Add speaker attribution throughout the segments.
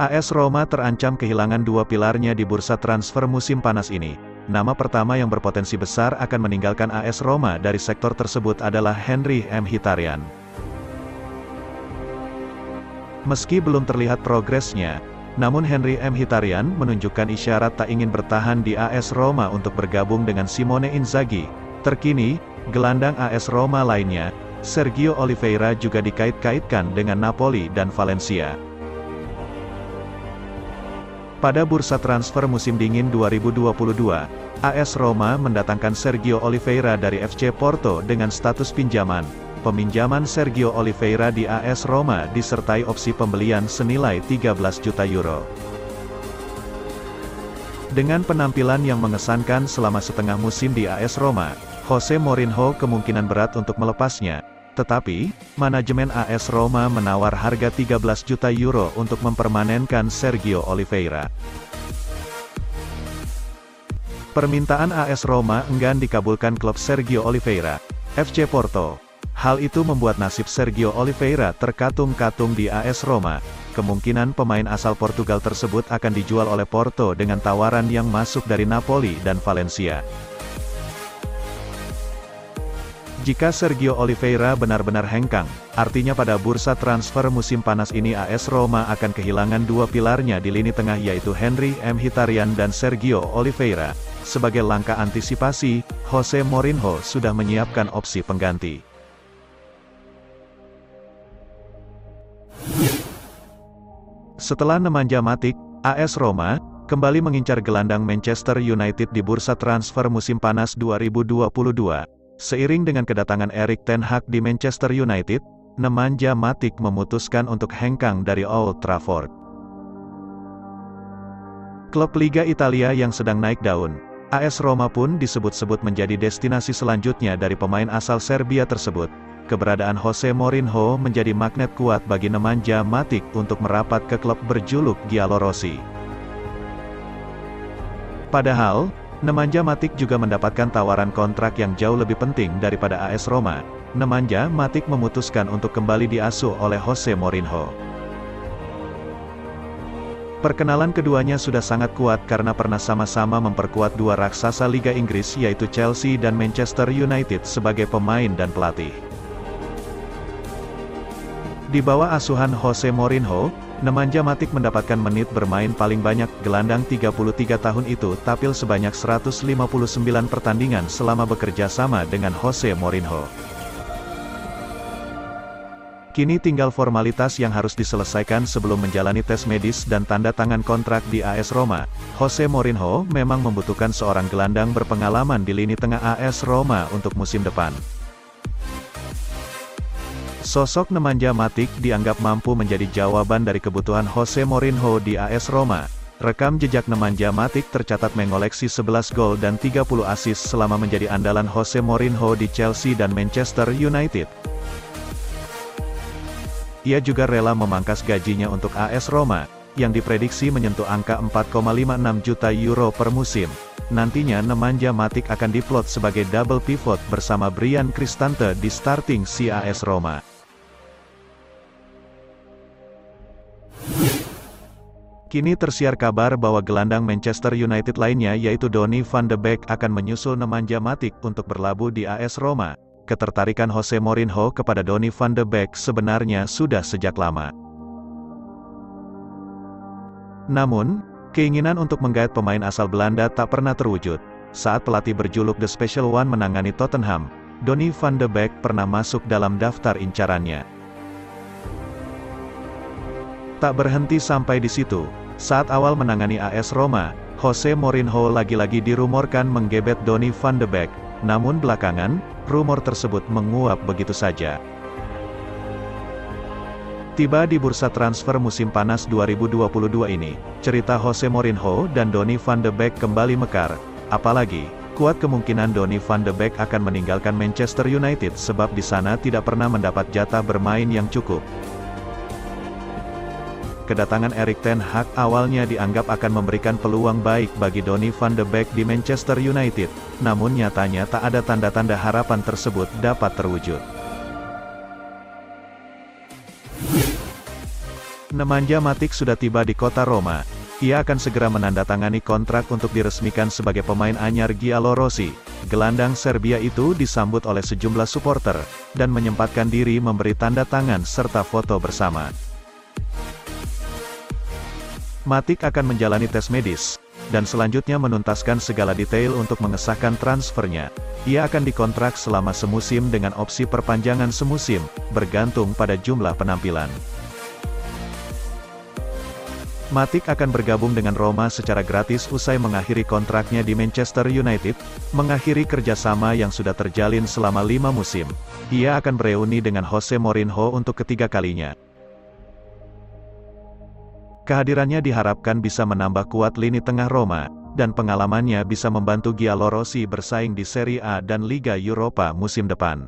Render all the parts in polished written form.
Speaker 1: AS Roma terancam kehilangan dua pilarnya di bursa transfer musim panas ini. Nama pertama yang berpotensi besar akan meninggalkan AS Roma dari sektor tersebut adalah Henry Mkhitaryan. Meski belum terlihat progresnya, namun Henry Mkhitaryan menunjukkan isyarat tak ingin bertahan di AS Roma untuk bergabung dengan Simone Inzaghi. Terkini, gelandang AS Roma lainnya, Sergio Oliveira juga dikait-kaitkan dengan Napoli dan Valencia. Pada bursa transfer musim dingin 2022, AS Roma mendatangkan Sergio Oliveira dari FC Porto dengan status pinjaman. Peminjaman Sergio Oliveira di AS Roma disertai opsi pembelian senilai 13 juta euro. Dengan penampilan yang mengesankan selama setengah musim di AS Roma, Jose Mourinho kemungkinan berat untuk melepasnya. Tetapi, manajemen AS Roma menawar harga 13 juta euro untuk mempermanenkan Sergio Oliveira. Permintaan AS Roma enggan dikabulkan klub Sergio Oliveira, FC Porto. Hal itu membuat nasib Sergio Oliveira terkatung-katung di AS Roma. Kemungkinan pemain asal Portugal tersebut akan dijual oleh Porto dengan tawaran yang masuk dari Napoli dan Valencia. Jika Sergio Oliveira benar-benar hengkang, artinya pada bursa transfer musim panas ini AS Roma akan kehilangan dua pilarnya di lini tengah yaitu Henry Mkhitaryan dan Sergio Oliveira. Sebagai langkah antisipasi, Jose Mourinho sudah menyiapkan opsi pengganti. Setelah Nemanja Matic, AS Roma kembali mengincar gelandang Manchester United di bursa transfer musim panas 2022. Seiring dengan kedatangan Erik ten Hag di Manchester United, Nemanja Matic memutuskan untuk hengkang dari Old Trafford. Klub Liga Italia yang sedang naik daun, AS Roma pun disebut-sebut menjadi destinasi selanjutnya dari pemain asal Serbia tersebut. Keberadaan Jose Mourinho menjadi magnet kuat bagi Nemanja Matic untuk merapat ke klub berjuluk Giallorossi. Padahal, Nemanja Matic juga mendapatkan tawaran kontrak yang jauh lebih penting daripada AS Roma. Nemanja Matic memutuskan untuk kembali diasuh oleh Jose Mourinho. Perkenalan keduanya sudah sangat kuat karena pernah sama-sama memperkuat dua raksasa Liga Inggris yaitu Chelsea dan Manchester United sebagai pemain dan pelatih. Di bawah asuhan Jose Mourinho, Nemanja Matic mendapatkan menit bermain paling banyak. Gelandang 33 tahun itu tampil sebanyak 159 pertandingan selama bekerja sama dengan Jose Mourinho. Kini tinggal formalitas yang harus diselesaikan sebelum menjalani tes medis dan tanda tangan kontrak di AS Roma. Jose Mourinho memang membutuhkan seorang gelandang berpengalaman di lini tengah AS Roma untuk musim depan. Sosok Nemanja Matic dianggap mampu menjadi jawaban dari kebutuhan Jose Mourinho di AS Roma. Rekam jejak Nemanja Matic tercatat mengoleksi 11 gol dan 30 assist selama menjadi andalan Jose Mourinho di Chelsea dan Manchester United. Ia juga rela memangkas gajinya untuk AS Roma, yang diprediksi menyentuh angka 4,56 juta euro per musim. Nantinya Nemanja Matic akan diplot sebagai double pivot bersama Bryan Cristante di starting si AS Roma. Kini tersiar kabar bahwa gelandang Manchester United lainnya yaitu Donny van de Beek akan menyusul Nemanja Matic untuk berlabuh di AS Roma. Ketertarikan Jose Mourinho kepada Donny van de Beek sebenarnya sudah sejak lama. Namun, keinginan untuk menggait pemain asal Belanda tak pernah terwujud. Saat pelatih berjuluk The Special One menangani Tottenham, Donny van de Beek pernah masuk dalam daftar incarannya. Tak berhenti sampai di situ. Saat awal menangani AS Roma, Jose Mourinho lagi-lagi dirumorkan menggebet Donny van de Beek. Namun belakangan, rumor tersebut menguap begitu saja. Tiba di bursa transfer musim panas 2022 ini, cerita Jose Mourinho dan Donny van de Beek kembali mekar. Apalagi, kuat kemungkinan Donny van de Beek akan meninggalkan Manchester United sebab di sana tidak pernah mendapat jatah bermain yang cukup. Kedatangan Erik ten Hag awalnya dianggap akan memberikan peluang baik bagi Donny van de Beek di Manchester United, namun nyatanya tak ada tanda-tanda harapan tersebut dapat terwujud. Nemanja Matic sudah tiba di kota Roma. Ia akan segera menandatangani kontrak untuk diresmikan sebagai pemain anyar Giallorossi. Gelandang Serbia itu disambut oleh sejumlah supporter, dan menyempatkan diri memberi tanda tangan serta foto bersama. Matic akan menjalani tes medis, dan selanjutnya menuntaskan segala detail untuk mengesahkan transfernya. Ia akan dikontrak selama semusim dengan opsi perpanjangan semusim, bergantung pada jumlah penampilan. Matic akan bergabung dengan Roma secara gratis usai mengakhiri kontraknya di Manchester United, mengakhiri kerjasama yang sudah terjalin selama 5 musim. Ia akan bereuni dengan Jose Mourinho untuk ketiga kalinya. Kehadirannya diharapkan bisa menambah kuat lini tengah Roma, dan pengalamannya bisa membantu Giallorossi bersaing di Serie A dan Liga Eropa musim depan.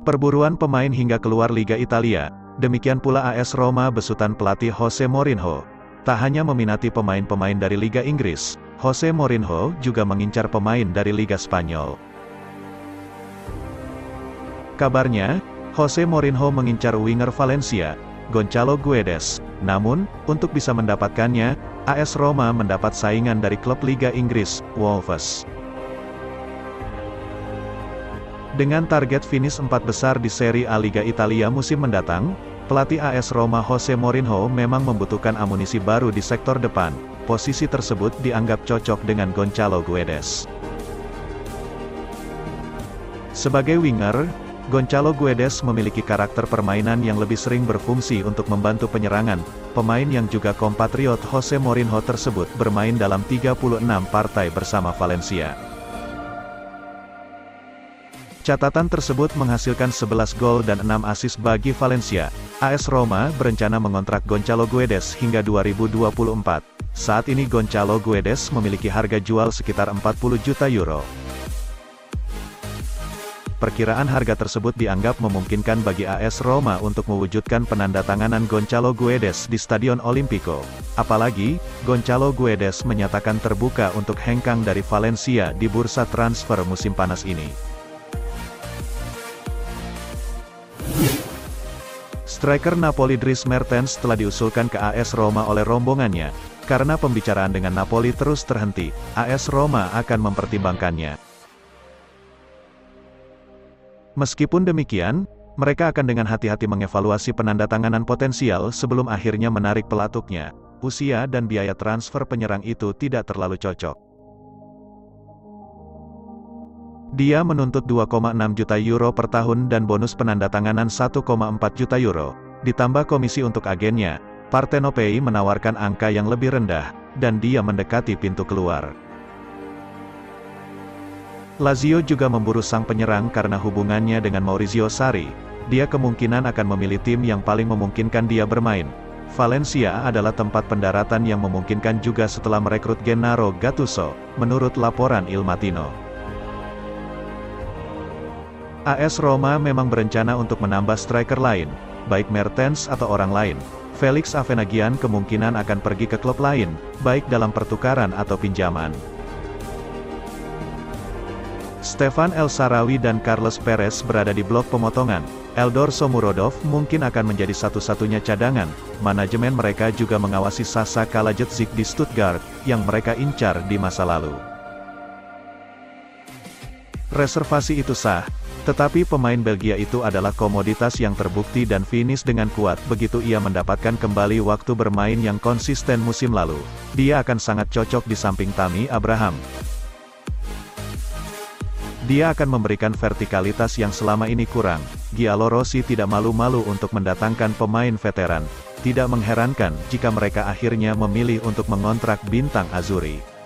Speaker 1: Perburuan pemain hingga keluar Liga Italia, demikian pula AS Roma besutan pelatih Jose Mourinho. Tak hanya meminati pemain-pemain dari Liga Inggris, Jose Mourinho juga mengincar pemain dari Liga Spanyol. Kabarnya, Jose Mourinho mengincar winger Valencia, Gonçalo Guedes. Namun, untuk bisa mendapatkannya, AS Roma mendapat saingan dari klub Liga Inggris, Wolves. Dengan target finish 4 besar di Serie A Liga Italia musim mendatang, pelatih AS Roma Jose Mourinho memang membutuhkan amunisi baru di sektor depan. Posisi tersebut dianggap cocok dengan Gonçalo Guedes. Sebagai winger, Gonçalo Guedes memiliki karakter permainan yang lebih sering berfungsi untuk membantu penyerangan. Pemain yang juga kompatriot Jose Mourinho tersebut bermain dalam 36 partai bersama Valencia. Catatan tersebut menghasilkan 11 gol dan 6 assist bagi Valencia. AS Roma berencana mengontrak Gonçalo Guedes hingga 2024. Saat ini Gonçalo Guedes memiliki harga jual sekitar 40 juta euro. Perkiraan harga tersebut dianggap memungkinkan bagi AS Roma untuk mewujudkan penandatanganan Gonçalo Guedes di Stadion Olimpico. Apalagi, Gonçalo Guedes menyatakan terbuka untuk hengkang dari Valencia di bursa transfer musim panas ini. Striker Napoli Dries Mertens telah diusulkan ke AS Roma oleh rombongannya. Karena pembicaraan dengan Napoli terus terhenti, AS Roma akan mempertimbangkannya. Meskipun demikian, mereka akan dengan hati-hati mengevaluasi penandatanganan potensial sebelum akhirnya menarik pelatuknya. Usia dan biaya transfer penyerang itu tidak terlalu cocok. Dia menuntut 2,6 juta euro per tahun dan bonus penandatanganan 1,4 juta euro. Ditambah komisi untuk agennya, Partenopei menawarkan angka yang lebih rendah, dan dia mendekati pintu keluar. Lazio juga memburu sang penyerang karena hubungannya dengan Maurizio Sarri. Dia kemungkinan akan memilih tim yang paling memungkinkan dia bermain. Valencia adalah tempat pendaratan yang memungkinkan juga setelah merekrut Gennaro Gattuso, menurut laporan Il Mattino. AS Roma memang berencana untuk menambah striker lain, baik Mertens atau orang lain. Felix Avenagian kemungkinan akan pergi ke klub lain, baik dalam pertukaran atau pinjaman. Stefan El Shaarawy dan Carlos Perez berada di blok pemotongan. Eldor Shomurodov mungkin akan menjadi satu-satunya cadangan. Manajemen mereka juga mengawasi Sasa Kalajdzic di Stuttgart, yang mereka incar di masa lalu. Reservasi itu sah, tetapi pemain Belgia itu adalah komoditas yang terbukti dan finish dengan kuat begitu ia mendapatkan kembali waktu bermain yang konsisten musim lalu. Dia akan sangat cocok di samping Tammy Abraham. Dia akan memberikan vertikalitas yang selama ini kurang. Giallorossi tidak malu-malu untuk mendatangkan pemain veteran. Tidak mengherankan jika mereka akhirnya memilih untuk mengontrak bintang Azzurri.